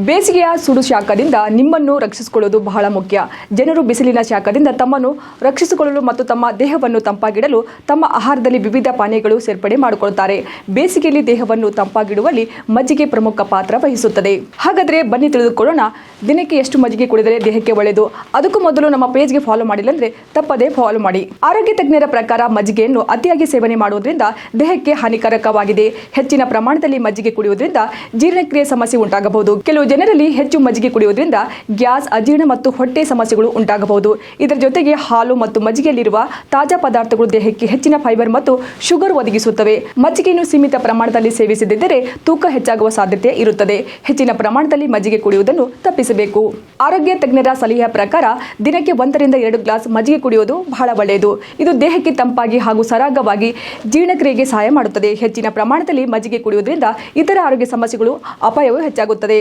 ಬೇಸಿಗೆಯ ಸುಡು ಶಾಖದಿಂದ ನಿಮ್ಮನ್ನು ರಕ್ಷಿಸಿಕೊಳ್ಳುವುದು ಬಹಳ ಮುಖ್ಯ. ಜನರು ಬಿಸಿಲಿನ ಶಾಖದಿಂದ ತಮ್ಮನ್ನು ರಕ್ಷಿಸಿಕೊಳ್ಳಲು ಮತ್ತು ತಮ್ಮ ದೇಹವನ್ನು ತಂಪಾಗಿಡಲು ತಮ್ಮ ಆಹಾರದಲ್ಲಿ ವಿವಿಧ ಪಾನೀಯಗಳು ಸೇರ್ಪಡೆ ಮಾಡಿಕೊಳ್ಳುತ್ತಾರೆ. ಬೇಸಿಗೆಯಲ್ಲಿ ದೇಹವನ್ನು ತಂಪಾಗಿಡುವಲ್ಲಿ ಮಜ್ಜಿಗೆ ಪ್ರಮುಖ ಪಾತ್ರ ವಹಿಸುತ್ತದೆ. ಹಾಗಾದರೆ ಬನ್ನಿ ತಿಳಿದುಕೊಳ್ಳೋಣ, ದಿನಕ್ಕೆ ಎಷ್ಟು ಮಜ್ಜಿಗೆ ಕುಡಿದರೆ ದೇಹಕ್ಕೆ ಒಳ್ಳೆಯದು. ಅದಕ್ಕೂ ಮೊದಲು ನಮ್ಮ ಪೇಜ್ಗೆ ಫಾಲೋ ಮಾಡಿಲ್ಲ ಅಂದರೆ ತಪ್ಪದೇ ಫಾಲೋ ಮಾಡಿ. ಆರೋಗ್ಯ ತಜ್ಞರ ಪ್ರಕಾರ ಮಜ್ಜಿಗೆಯನ್ನು ಅತಿಯಾಗಿ ಸೇವನೆ ಮಾಡುವುದರಿಂದ ದೇಹಕ್ಕೆ ಹಾನಿಕಾರಕವಾಗಿದೆ. ಹೆಚ್ಚಿನ ಪ್ರಮಾಣದಲ್ಲಿ ಮಜ್ಜಿಗೆ ಕುಡಿಯುವುದರಿಂದ ಜೀರ್ಣಕ್ರಿಯೆ ಸಮಸ್ಯೆ ಉಂಟಾಗಬಹುದು. ಕೆಲವು ಜನರಲ್ಲಿ ಹೆಚ್ಚು ಮಜ್ಜಿಗೆ ಕುಡಿಯುವುದರಿಂದ ಗ್ಯಾಸ್, ಅಜೀರ್ಣ ಮತ್ತು ಹೊಟ್ಟೆ ಸಮಸ್ಯೆಗಳು ಉಂಟಾಗಬಹುದು. ಇದರ ಜೊತೆಗೆ ಹಾಲು ಮತ್ತು ಮಜ್ಜಿಗೆಯಲ್ಲಿರುವ ತಾಜಾ ಪದಾರ್ಥಗಳು ದೇಹಕ್ಕೆ ಹೆಚ್ಚಿನ ಫೈಬರ್ ಮತ್ತು ಶುಗರ್ ಒದಗಿಸುತ್ತವೆ. ಮಜ್ಜಿಗೆಯನ್ನು ಸೀಮಿತ ಪ್ರಮಾಣದಲ್ಲಿ ಸೇವಿಸದಿದ್ದರೆ ತೂಕ ಹೆಚ್ಚಾಗುವ ಸಾಧ್ಯತೆ ಇರುತ್ತದೆ. ಹೆಚ್ಚಿನ ಪ್ರಮಾಣದಲ್ಲಿ ಮಜ್ಜಿಗೆ ಕುಡಿಯುವುದನ್ನು ತಪ್ಪಿಸಬೇಕು. ಆರೋಗ್ಯ ತಜ್ಞರ ಸಲಹೆಯ ಪ್ರಕಾರ ದಿನಕ್ಕೆ 1 ರಿಂದ 2 ಗ್ಲಾಸ್ ಮಜ್ಜಿಗೆ ಕುಡಿಯುವುದು ಬಹಳ ಒಳ್ಳೆಯದು. ಇದು ದೇಹಕ್ಕೆ ತಂಪಾಗಿ ಹಾಗೂ ಸರಾಗವಾಗಿ ಜೀರ್ಣಕ್ರಿಯೆಗೆ ಸಹಾಯ ಮಾಡುತ್ತದೆ. ಹೆಚ್ಚಿನ ಪ್ರಮಾಣದಲ್ಲಿ ಮಜ್ಜಿಗೆ ಕುಡಿಯುವುದರಿಂದ ಇತರ ಆರೋಗ್ಯ ಸಮಸ್ಯೆಗಳು ಅಪಾಯವೂ ಹೆಚ್ಚಾಗುತ್ತದೆ.